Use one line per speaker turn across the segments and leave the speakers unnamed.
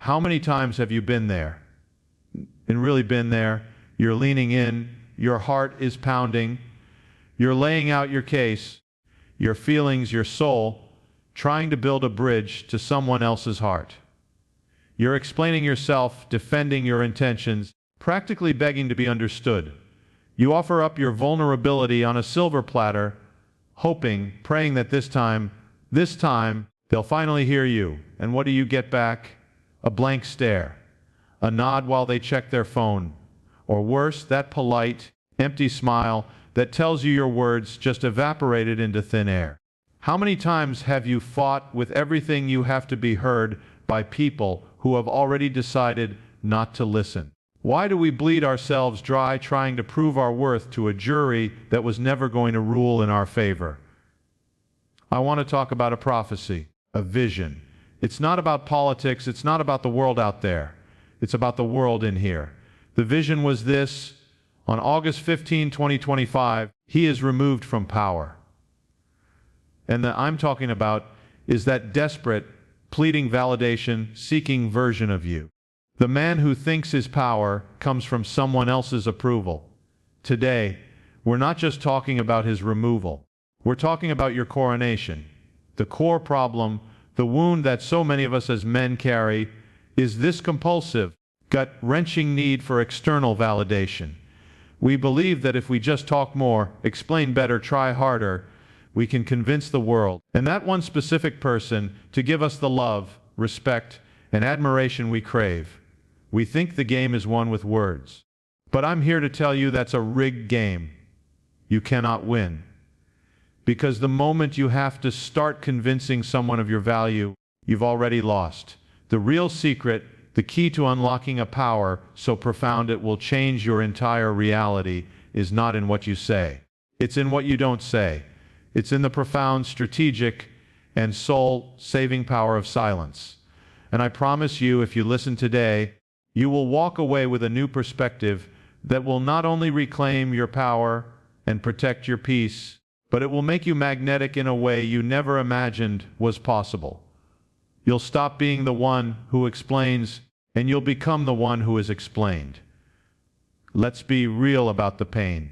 How many times have you been there? And really been there? You're leaning in, your heart is pounding, you're laying out your case, your feelings, your soul, trying to build a bridge to someone else's heart. You're explaining yourself, defending your intentions, practically begging to be understood. You offer up your vulnerability on a silver platter, hoping, praying that this time, they'll finally hear you. And what do you get back? A blank stare, a nod while they check their phone, or worse, that polite, empty smile that tells you your words just evaporated into thin air. How many times have you fought with everything you have to be heard by people who have already decided not to listen? Why do we bleed ourselves dry trying to prove our worth to a jury that was never going to rule in our favor? I want to talk about a prophecy, a vision. It's not about politics, it's not about the world out there. It's about the world in here. The vision was this: on August 15, 2025, he is removed from power. And the I'm talking about is that desperate, pleading validation, seeking version of you. The man who thinks his power comes from someone else's approval. Today, we're not just talking about his removal. We're talking about your coronation. The core problem, the wound that so many of us as men carry, is this compulsive, gut-wrenching need for external validation. We believe that if we just talk more, explain better, try harder, we can convince the world, and that one specific person, to give us the love, respect, and admiration we crave. We think the game is won with words. But I'm here to tell you that's a rigged game. You cannot win. Because the moment you have to start convincing someone of your value, you've already lost. The real secret, the key to unlocking a power so profound it will change your entire reality, is not in what you say. It's in what you don't say. It's in the profound, strategic, and soul-saving power of silence. And I promise you, if you listen today, you will walk away with a new perspective that will not only reclaim your power and protect your peace, but it will make you magnetic in a way you never imagined was possible. You'll stop being the one who explains, and you'll become the one who is explained. Let's be real about the pain.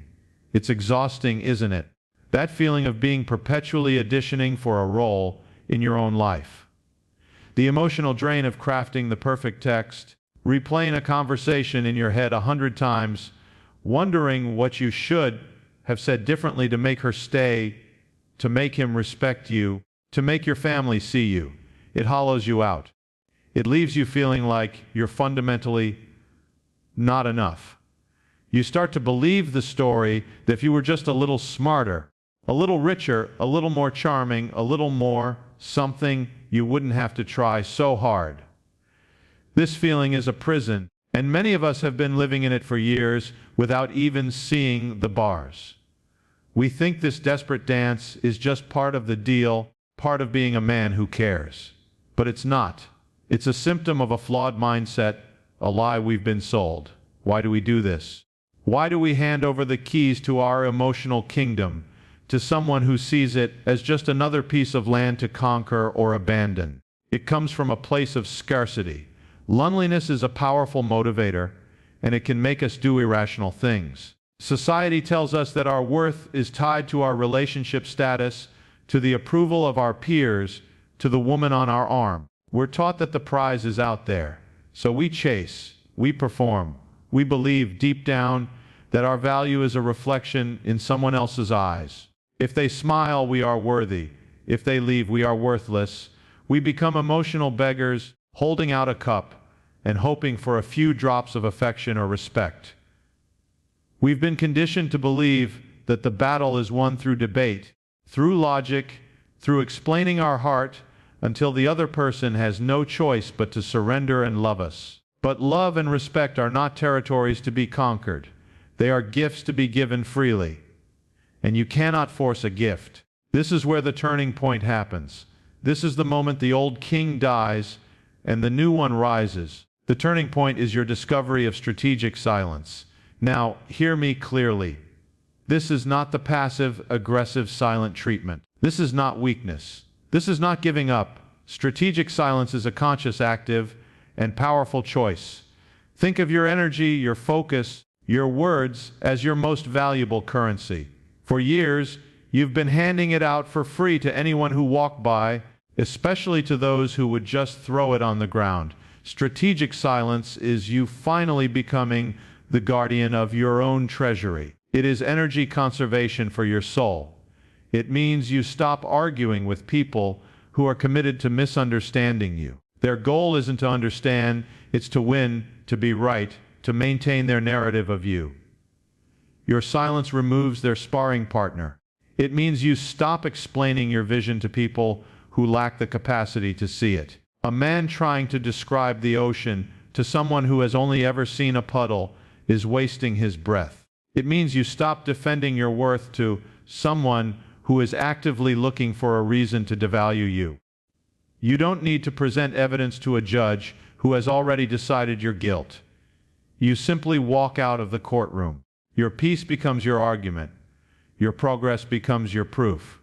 It's exhausting, isn't it? That feeling of being perpetually auditioning for a role in your own life. The emotional drain of crafting the perfect text, replaying a conversation in your head 100 times, wondering what you should have said differently to make her stay, to make him respect you, to make your family see you. It hollows you out. It leaves you feeling like you're fundamentally not enough. You start to believe the story that if you were just a little smarter, a little richer, a little more charming, a little more something, you wouldn't have to try so hard. This feeling is a prison, and many of us have been living in it for years without even seeing the bars. We think this desperate dance is just part of the deal, part of being a man who cares. But it's not. It's a symptom of a flawed mindset, a lie we've been sold. Why do we do this? Why do we hand over the keys to our emotional kingdom to someone who sees it as just another piece of land to conquer or abandon? It comes from a place of scarcity. Loneliness is a powerful motivator, and it can make us do irrational things. Society tells us that our worth is tied to our relationship status, to the approval of our peers, to the woman on our arm. We're taught that the prize is out there, so we chase, we perform. We believe deep down that our value is a reflection in someone else's eyes. If they smile, we are worthy. If they leave, we are worthless. We become emotional beggars, holding out a cup and hoping for a few drops of affection or respect. We've been conditioned to believe that the battle is won through debate, through logic, through explaining our heart, until the other person has no choice but to surrender and love us. But love and respect are not territories to be conquered. They are gifts to be given freely. And you cannot force a gift. This is where the turning point happens. This is the moment the old king dies and the new one rises. The turning point is your discovery of strategic silence. Now, hear me clearly. This is not the passive, aggressive, silent treatment. This is not weakness. This is not giving up. Strategic silence is a conscious, active, and powerful choice. Think of your energy, your focus, your words as your most valuable currency. For years, you've been handing it out for free to anyone who walked by, especially to those who would just throw it on the ground. Strategic silence is you finally becoming the guardian of your own treasury. It is energy conservation for your soul. It means you stop arguing with people who are committed to misunderstanding you. Their goal isn't to understand, it's to win, to be right, to maintain their narrative of you. Your silence removes their sparring partner. It means you stop explaining your vision to people who lack the capacity to see it. A man trying to describe the ocean to someone who has only ever seen a puddle is wasting his breath. It means you stop defending your worth to someone who is actively looking for a reason to devalue you. You don't need to present evidence to a judge who has already decided your guilt. You simply walk out of the courtroom. Your peace becomes your argument. Your progress becomes your proof.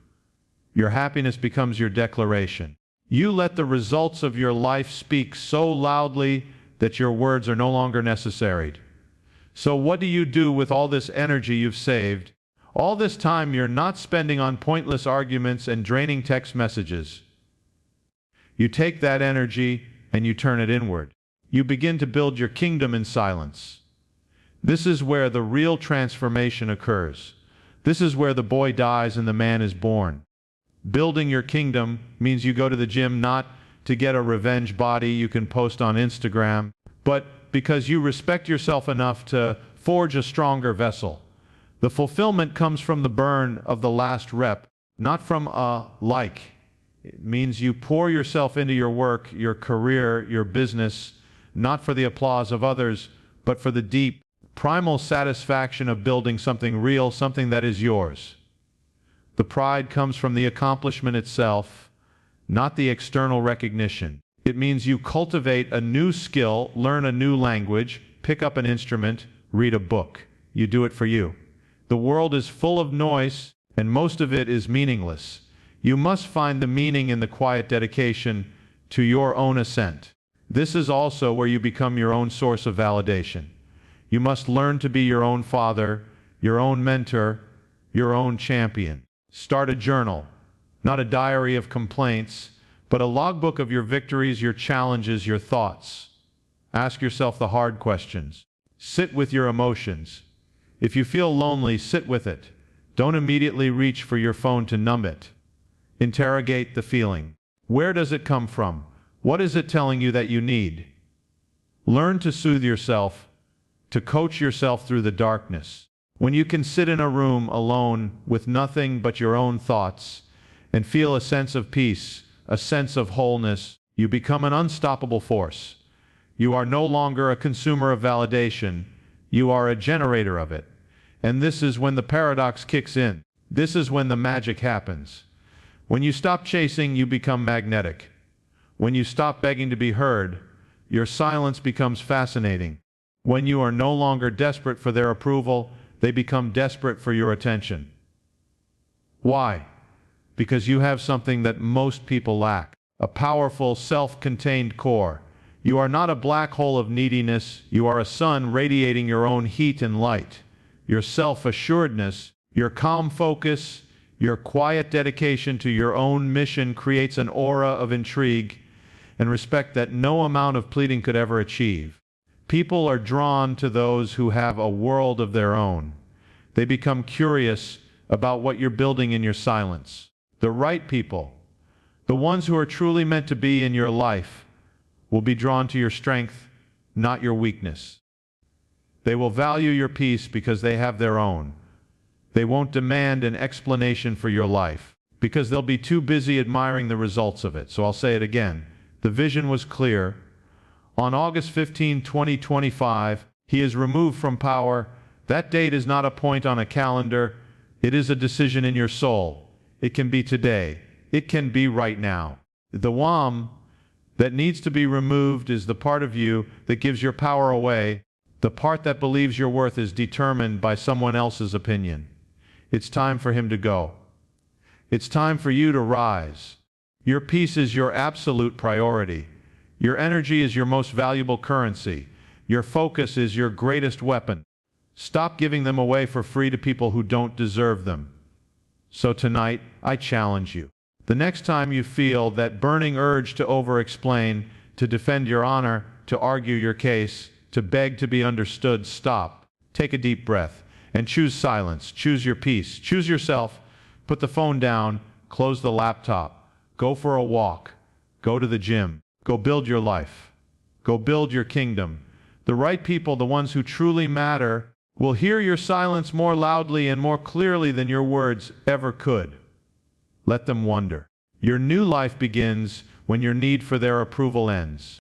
Your happiness becomes your declaration. You let the results of your life speak so loudly that your words are no longer necessary. So what do you do with all this energy you've saved? All this time you're not spending on pointless arguments and draining text messages. You take that energy and you turn it inward. You begin to build your kingdom in silence. This is where the real transformation occurs. This is where the boy dies and the man is born. Building your kingdom means you go to the gym not to get a revenge body you can post on Instagram, but because you respect yourself enough to forge a stronger vessel. The fulfillment comes from the burn of the last rep, not from a like. It means you pour yourself into your work, your career, your business, not for the applause of others, but for the deep, primal satisfaction of building something real, something that is yours. The pride comes from the accomplishment itself, not the external recognition. It means you cultivate a new skill, learn a new language, pick up an instrument, read a book. You do it for you. The world is full of noise, and most of it is meaningless. You must find the meaning in the quiet dedication to your own ascent. This is also where you become your own source of validation. You must learn to be your own father, your own mentor, your own champion. Start a journal, not a diary of complaints, but a logbook of your victories, your challenges, your thoughts. Ask yourself the hard questions. Sit with your emotions. If you feel lonely, sit with it. Don't immediately reach for your phone to numb it. Interrogate the feeling. Where does it come from? What is it telling you that you need? Learn to soothe yourself, to coach yourself through the darkness. When you can sit in a room alone with nothing but your own thoughts and feel a sense of peace, a sense of wholeness, you become an unstoppable force. You are no longer a consumer of validation. You are a generator of it. And this is when the paradox kicks in. This is when the magic happens. When you stop chasing, you become magnetic. When you stop begging to be heard, your silence becomes fascinating. When you are no longer desperate for their approval, they become desperate for your attention. Why? Because you have something that most people lack. A powerful, self-contained core. You are not a black hole of neediness. You are a sun radiating your own heat and light. Your self-assuredness, your calm focus, your quiet dedication to your own mission creates an aura of intrigue and respect that no amount of pleading could ever achieve. People are drawn to those who have a world of their own. They become curious about what you're building in your silence. The right people, the ones who are truly meant to be in your life, will be drawn to your strength, not your weakness. They will value your peace because they have their own. They won't demand an explanation for your life because they'll be too busy admiring the results of it. So I'll say it again. The vision was clear. On August 15, 2025, he is removed from power. That date is not a point on a calendar. It is a decision in your soul. It can be today. It can be right now. The wham that needs to be removed is the part of you that gives your power away, the part that believes your worth is determined by someone else's opinion. It's time for him to go. It's time for you to rise. Your peace is your absolute priority. Your energy is your most valuable currency. Your focus is your greatest weapon. Stop giving them away for free to people who don't deserve them. So tonight, I challenge you. The next time you feel that burning urge to over-explain, to defend your honor, to argue your case, to beg to be understood, stop. Take a deep breath and choose silence. Choose your peace. Choose yourself. Put the phone down. Close the laptop. Go for a walk. Go to the gym. Go build your life. Go build your kingdom. The right people, the ones who truly matter, will hear your silence more loudly and more clearly than your words ever could. Let them wonder. Your new life begins when your need for their approval ends.